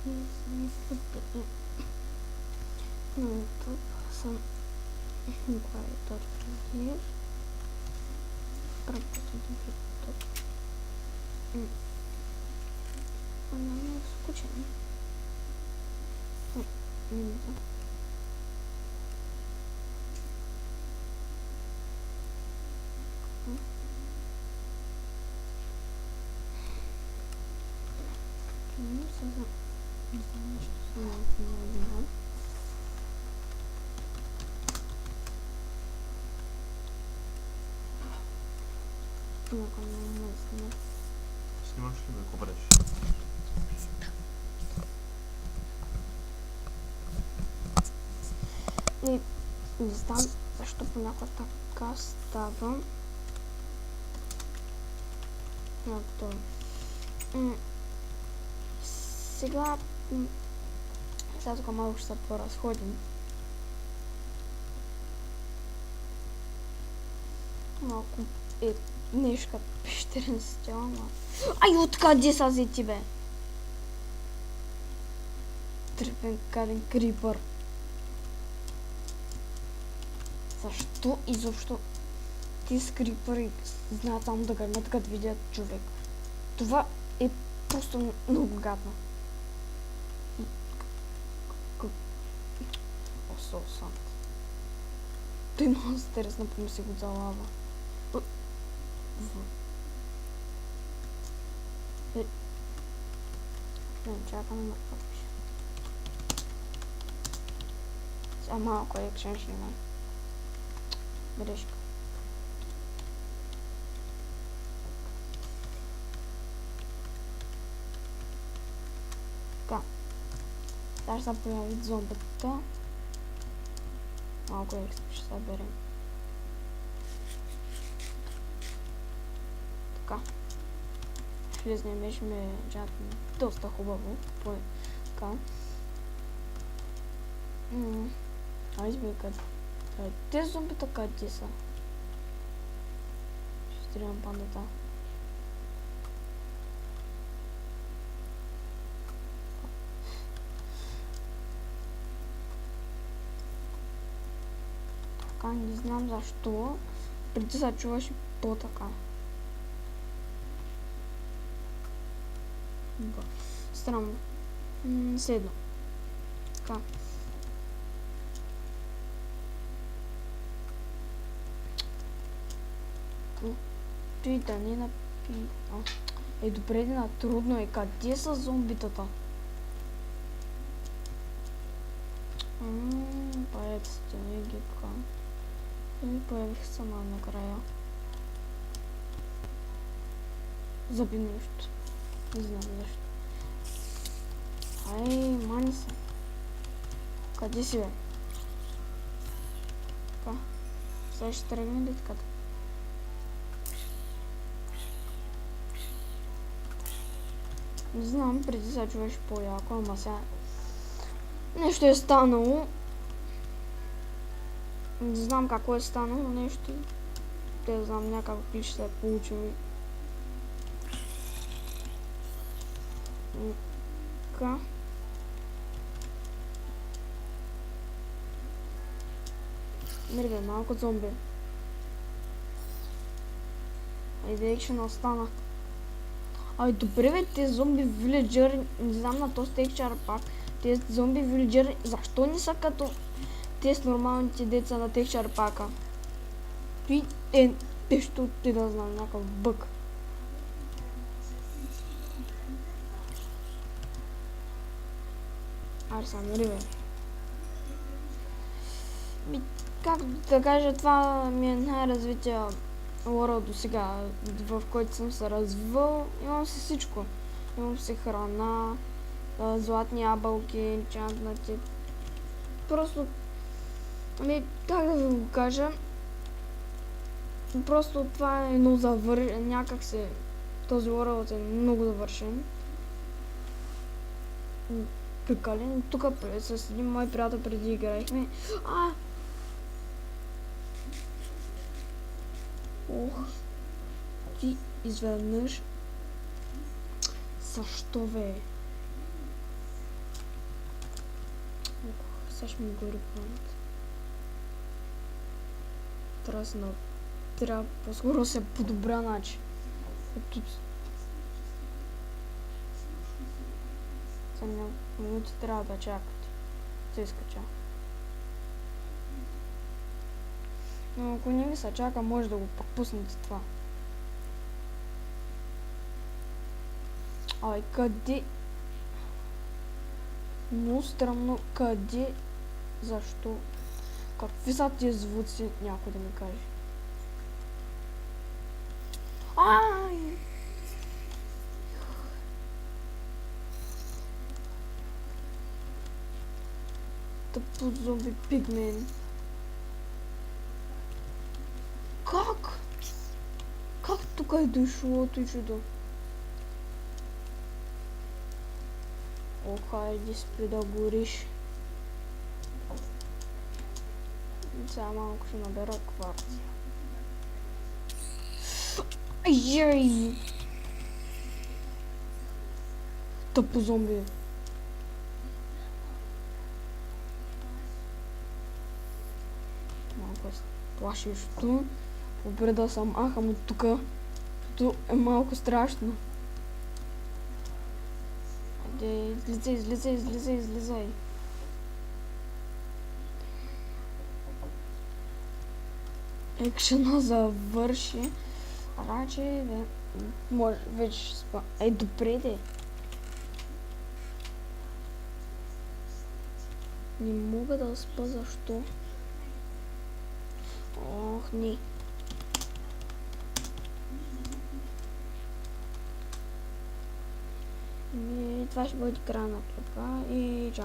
На YouTube съм Николай Тодоров. Работа на YouTube. Она мне скучно. Не знаю. Не знаю, что самое. Снимаш ли ме, ако правиш? Не знам защо понякога така става. Сега тук малко ще се поразходим. Малко е нещо като пещерен стил, ама... Ай, откъде са взети, бе? Трепен каден крипър. Защо изобщо тези крипъри знаят само да гърмят, като видят човек? Това е просто много гадно. О, сант. Той много интересно помисли го за лава. Не, чакаме на това пише. Сега малко екшен ще има. Грешка. Така. Сега ще се появят зомбата. Малко експи ще съберем. Така. Влезнем беше джатни доста хубаво. Така. Айде бе, къде? Тези зомбита къде са? Ще стрелям пандата. Така, не знам защо. Преди се чуваше по-така. Странно. Следно. Така. Той да не напи... добре, на трудно е. Къде са зомбитата? Появите не ги така. И появих сама накрая. Заби нещо. Не знам защо. Ай, мани се. Къде си, бе? Така. Сега ще тръгне битката. Не знам, преди се чуваш по-яко, ама сега... Нещо е станало. Не знам какво е станало, нещо. Не знам, някакво клише се е получило. Така. Мирбе, малко зомби. Айде, екшен остана. Ай, добре бе, тези зомби виледжери, не знам на този текчар пак, тези зомби виледжери, защо не са като тези нормалните деца на текчар пака? Той е нещо, ти да знам, някакъв бък. Аре са, мири бе. Как да кажа, това ми е най-развития лора до сега, в който съм се развивал. Имам си всичко. Имам си храна, златни ябълки, енчантнати. Просто, как да ви го кажа, просто това е много завършен, някак се, този лора е много завършен. Прикален. Тук с един мой приятел преди играехме. Ох, ти изведнъж. Защо, бе? Сега ще ми гори планът. Трябва по-скоро се подобря начин. Ето. Сега минути трябва да чакате. Се изкача. Но ако не ви се чака, може да го пропуснете това. Ай, къде? Много странно. Къде? Защо? Какви са тия звуци? Някой да ми каже. Ай! Тъпо зомби пигмен. Как? Как тук е дошло той чудо? О, хайде спри да гориш. Сега малко ще набера кварци. Ай-яй! Тъпо зомби. Малко е плашещо. Добре да съм ахам от тука. То е малко страшно. Айде, излизай. Екшена завърши. Раче, може вече спа. Ей, добре де. Не мога да спа, защо? Ох, не. И това ще бъде края на клипа и чао.